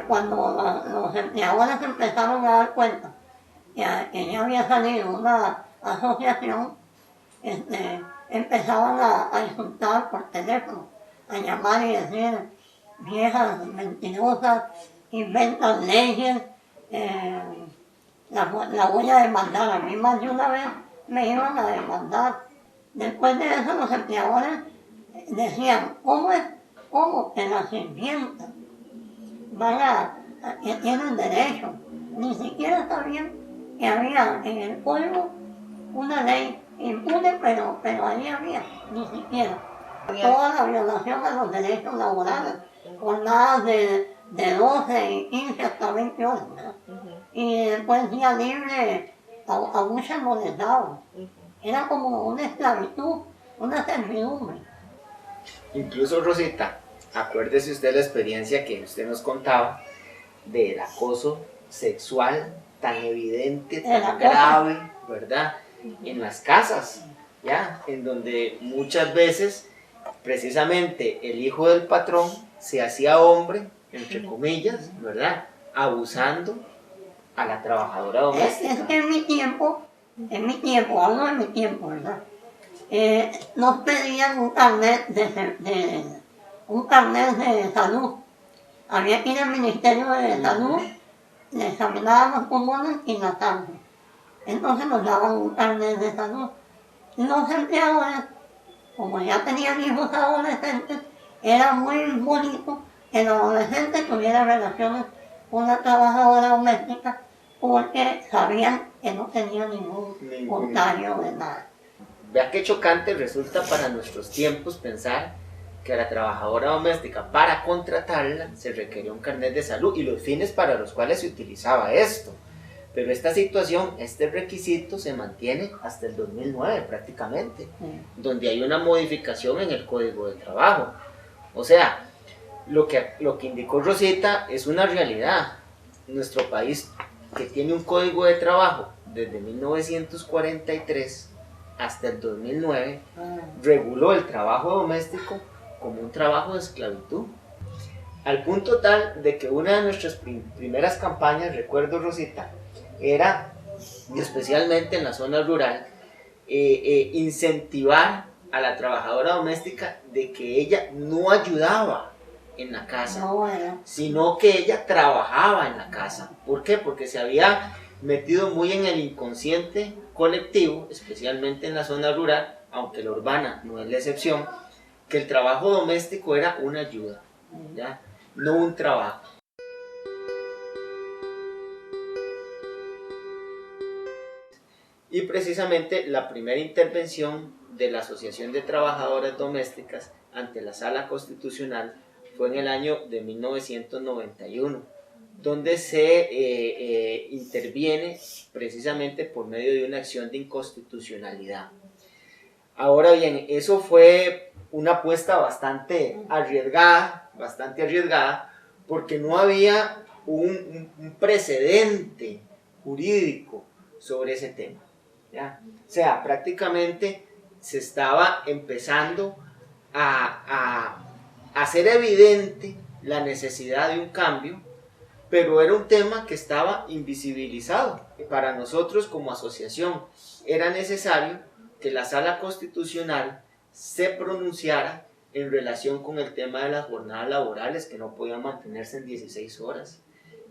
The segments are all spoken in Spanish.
cuando los empleadores empezaron a dar cuenta que ya había salido una asociación, empezaban a insultar por teléfono, a llamar y decir viejas mentirosas, inventan leyes, la voy a demandar. A mí más de una vez me iban a demandar. Después de eso los empleadores decían, ¿cómo que la sirvienta que tienen derecho? Ni siquiera sabían que había en el código una ley impune, pero ahí había, ni siquiera. Toda la violación a los derechos laborales, jornadas de 12 y 15 hasta 20 horas, ¿verdad? Y después día libre a muchas no les daban. Era como una esclavitud, una servidumbre. Incluso, Rosita, acuérdese usted la experiencia que usted nos contaba del acoso sexual tan evidente, tan grave, ¿verdad? En las casas, ¿ya? En donde muchas veces, precisamente, el hijo del patrón se hacía hombre, entre comillas, ¿verdad? Abusando a la trabajadora doméstica. Es que en mi tiempo, hablo de mi tiempo, ¿verdad? Nos pedían un carnet de salud. Había que ir al Ministerio de Salud, le examinaban los pulmones y la sangre. Entonces nos daban un carnet de salud. Los empleadores, como ya tenían hijos adolescentes, era muy bonito que el adolescente tuviera relaciones con la trabajadora doméstica porque sabían que no tenía ningún contagio de nada. Vea qué chocante resulta para nuestros tiempos pensar que a la trabajadora doméstica, para contratarla, se requería un carnet de salud y los fines para los cuales se utilizaba esto. Pero esta situación, este requisito se mantiene hasta el 2009 prácticamente, donde hay una modificación en el Código de Trabajo. O sea, lo que indicó Rosita es una realidad. Nuestro país, que tiene un Código de Trabajo desde 1943 hasta el 2009, reguló el trabajo doméstico como un trabajo de esclavitud. Al punto tal de que una de nuestras primeras campañas, recuerdo, Rosita, era, especialmente en la zona rural, incentivar a la trabajadora doméstica de que ella no ayudaba en la casa, sino que ella trabajaba en la casa. ¿Por qué? Porque se había metido muy en el inconsciente colectivo, especialmente en la zona rural, aunque la urbana no es la excepción, que el trabajo doméstico era una ayuda, ¿ya? No un trabajo. Y precisamente la primera intervención de la Asociación de Trabajadoras Domésticas ante la Sala Constitucional fue en el año de 1991, donde se interviene precisamente por medio de una acción de inconstitucionalidad. Ahora bien, eso fue una apuesta bastante arriesgada, porque no había un precedente jurídico sobre ese tema, ¿ya? O sea, prácticamente se estaba empezando a hacer evidente la necesidad de un cambio, pero era un tema que estaba invisibilizado. Para nosotros como asociación era necesario que la Sala Constitucional se pronunciara en relación con el tema de las jornadas laborales que no podían mantenerse en 16 horas,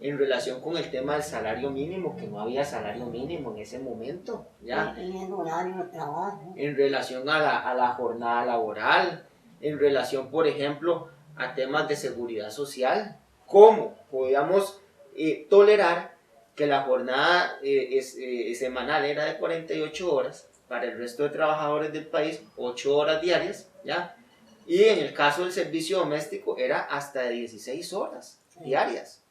en relación con el tema del salario mínimo, que no había salario mínimo en ese momento, ¿ya? En el horario de trabajo. En relación a la jornada laboral, en relación, por ejemplo, a temas de seguridad social. ¿Cómo podíamos tolerar que la jornada semanal era de 48 horas, para el resto de trabajadores del país 8 horas diarias, ¿ya? Y en el caso del servicio doméstico era hasta de 16 horas diarias?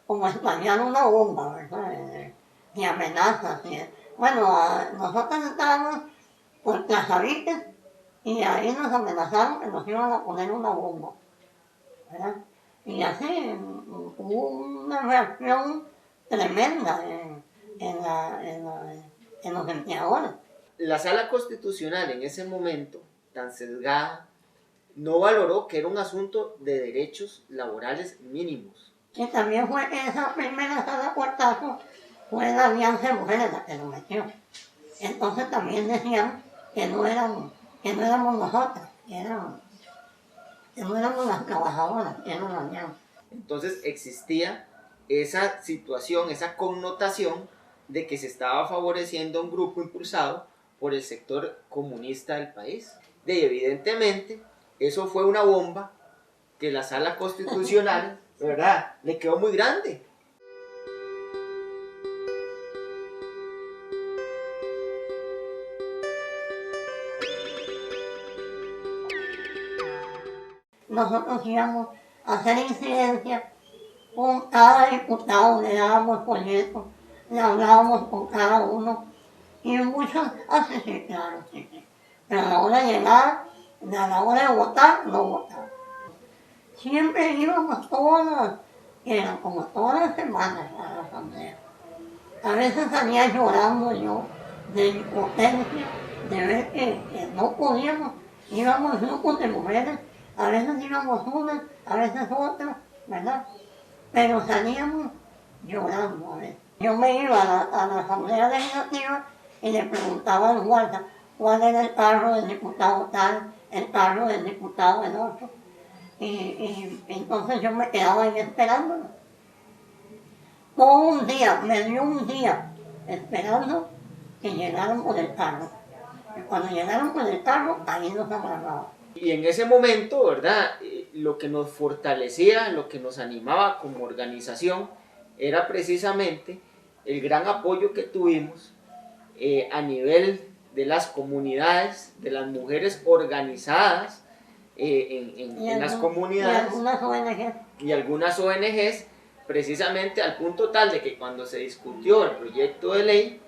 Como estallar una bomba, ¿verdad? Y amenazas. Bueno, nosotros estábamos por Plazavites y ahí nos amenazaron que nos iban a poner una bomba, ¿verdad? Y así hubo una reacción tremenda en los empleadores. La sala constitucional en ese momento, tan sesgada, no valoró que era un asunto de derechos laborales mínimos. Y también fue esa primera sala cuartazo, fue la Alianza de Mujeres la que lo metió. Entonces también decían que no éramos nosotras, que no éramos las trabajadoras, que eran la Alianza. Entonces existía esa situación, esa connotación de que se estaba favoreciendo a un grupo impulsado por el sector comunista del país. Y evidentemente eso fue una bomba que la sala constitucional, ¿verdad?, le quedó muy grande. Nosotros íbamos a hacer incidencia con cada diputado, le dábamos folletos, le hablábamos con cada uno, y muchos, sí, claro, sí. Pero a la hora de llegar, a la hora de votar, no votaban. Siempre íbamos eran como todas las semanas a la asamblea. A veces salía llorando yo de impotencia, de ver que no podíamos, íbamos grupos de mujeres, a veces íbamos unas, a veces otras, ¿verdad? Pero salíamos llorando a veces. Yo me iba a la asamblea legislativa y le preguntaba al guarda cuál era el carro del diputado tal, el carro del diputado del otro. Y entonces yo me quedaba ahí esperándolo. Todo un día, me dio un día esperando que llegaran por el carro. Y cuando llegaron por el carro, ahí nos agarraban. Y en ese momento, ¿verdad?, lo que nos fortalecía, lo que nos animaba como organización, era precisamente el gran apoyo que tuvimos a nivel de las comunidades, de las mujeres organizadas en las comunidades. Y algunas ONGs, precisamente al punto tal de que cuando se discutió el proyecto de ley,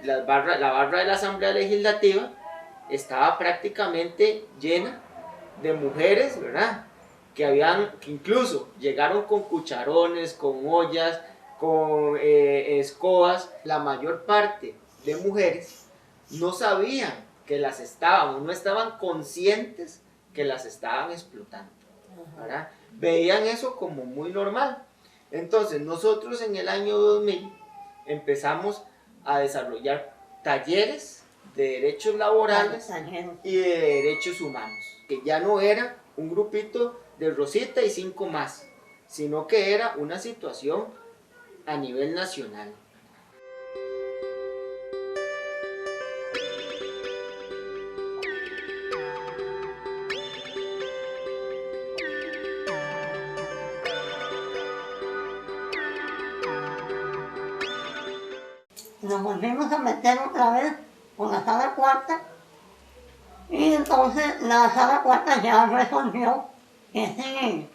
la barra de la Asamblea Legislativa estaba prácticamente llena de mujeres, ¿verdad?, que incluso llegaron con cucharones, con ollas, con escobas. La mayor parte de mujeres no sabían que las estaban, no estaban conscientes que las estaban explotando, ¿verdad? Veían eso como muy normal. Entonces nosotros en el año 2000 empezamos a desarrollar talleres de derechos laborales y de derechos humanos, que ya no era un grupito de Rosita y 5 más, sino que era una situación a nivel nacional. Nos volvimos a meter otra vez con la sala cuarta, y entonces la sala cuarta ya resolvió que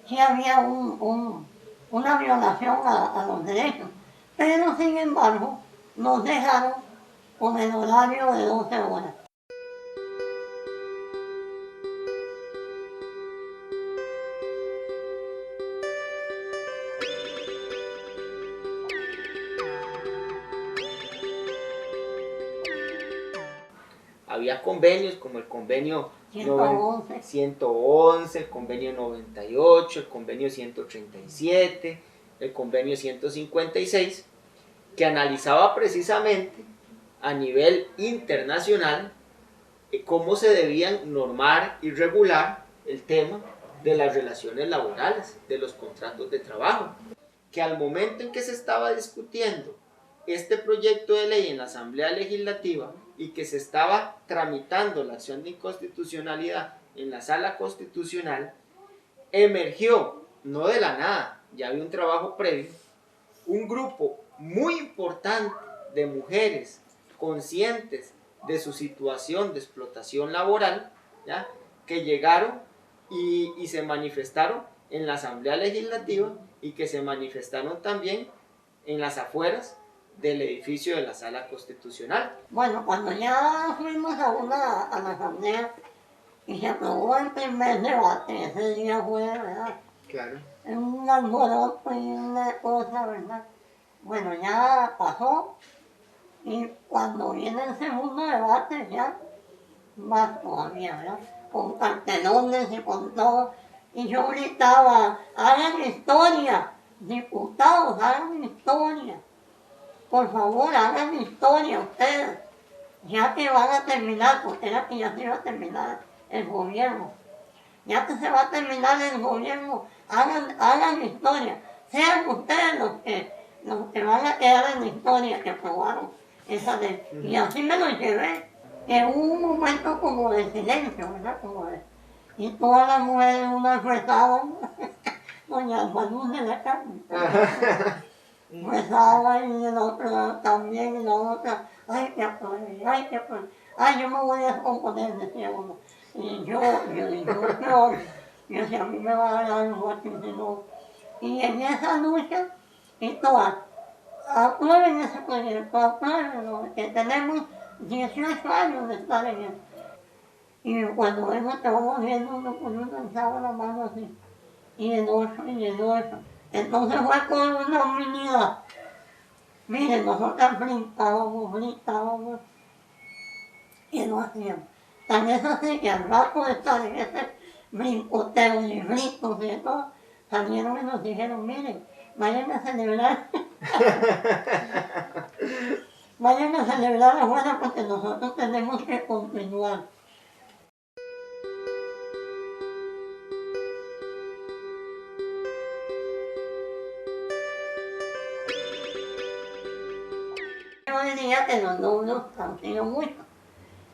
sí había una violación a los derechos, pero sin embargo nos dejaron con el horario de 12 horas. Había convenios como el convenio 111, el convenio 98, el convenio 137, el convenio 156, que analizaba precisamente a nivel internacional cómo se debían normar y regular el tema de las relaciones laborales, de los contratos de trabajo. Que al momento en que se estaba discutiendo este proyecto de ley en la Asamblea Legislativa y que se estaba tramitando la acción de inconstitucionalidad en la Sala Constitucional, emergió, no de la nada, ya había un trabajo previo, un grupo muy importante de mujeres conscientes de su situación de explotación laboral, ¿ya?, que llegaron y se manifestaron en la Asamblea Legislativa y que se manifestaron también en las afueras del edificio de la Sala Constitucional. Bueno, cuando ya fuimos a la asamblea y se aprobó el primer debate, ese día fue, ¿verdad? Claro. Un alboroto y una cosa, ¿verdad? Bueno, ya pasó y cuando viene el segundo debate ya más todavía, ¿verdad? Con cartelones y con todo. Y yo gritaba, hagan historia, diputados, hagan historia. Por favor, hagan historia ustedes. Ya que van a terminar, porque era que ya se iba a terminar el gobierno. Ya que se va a terminar el gobierno, hagan historia. Sean ustedes los que van a quedar en la historia que aprobaron esa ley. Y así me lo llevé, que hubo un momento como de silencio, ¿verdad? Y todas las mujeres, unas rezaban, doña Manuel de la Carmen, rezaba y la otra también, y la otra, ay, qué padre, ay, qué padre. Ay, yo me voy a componer, decía uno. Y yo decía, a mí me va a dar algo aquí, si no. Y en esa lucha, y todas, aprueben ese proyecto, apruébenlo, que tenemos 18 años de estar en eso. Y cuando eso estábamos viendo uno por uno, alzaba la mano así, y el otro, y el otro. Entonces fue con una unidad. Miren, nosotros brincábamos, y no hacíamos. Tan es así que al rato de estar en ese brincoteo y brincos y todo, salieron y nos dijeron, miren, vayan a celebrar. Vayan a celebrar afuera porque nosotros tenemos que continuar. Yo diría que los logros han sido muchos.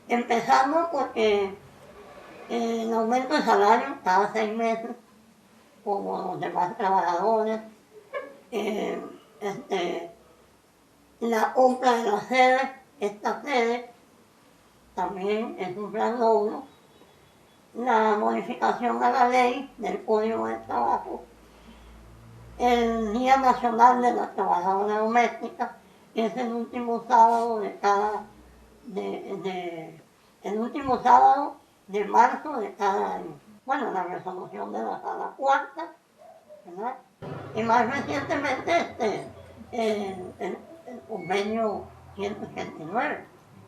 Empezamos porque el aumento de salario cada 6 meses, como los demás trabajadores, la compra de la sede, esta sede también es un gran logro, la modificación a la ley del Código del Trabajo, el Día Nacional de la Trabajadora Doméstica, que es el último sábado el último sábado de marzo de cada año. Bueno, la resolución de la sala cuarta, ¿verdad? Y más recientemente el convenio 189,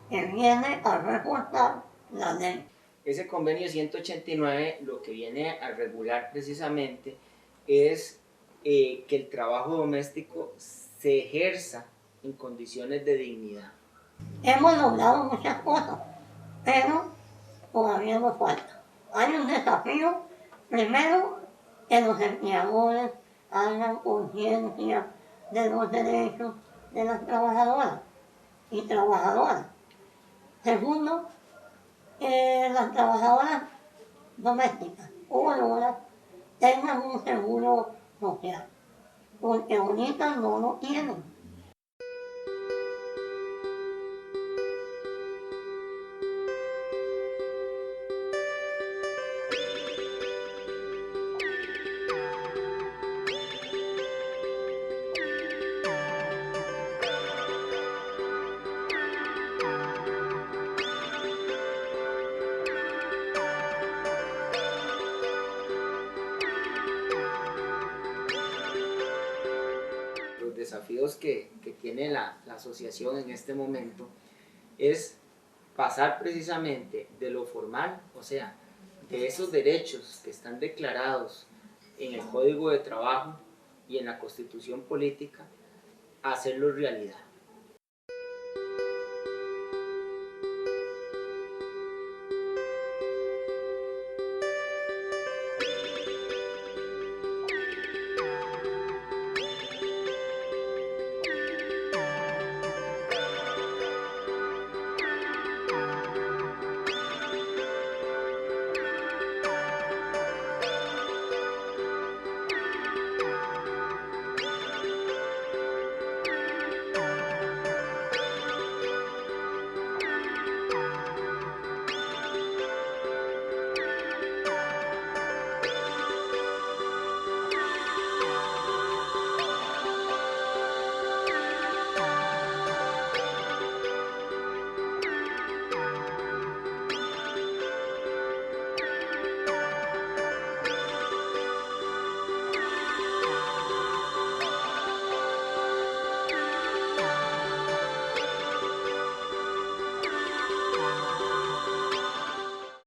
que viene a reforzar la ley. Ese convenio 189 lo que viene a regular precisamente es que el trabajo doméstico se ejerza en condiciones de dignidad. Hemos logrado muchas cosas, pero todavía nos falta. Hay un desafío, primero, que los empleadores hagan conciencia de los derechos de las trabajadoras y trabajadoras. Segundo, que las trabajadoras domésticas o horas tengan un seguro social, porque ahorita no lo tienen. Los desafíos que tiene la asociación en este momento es pasar precisamente de lo formal, o sea, de esos derechos que están declarados en el Código de Trabajo y en la Constitución Política, a hacerlos realidad.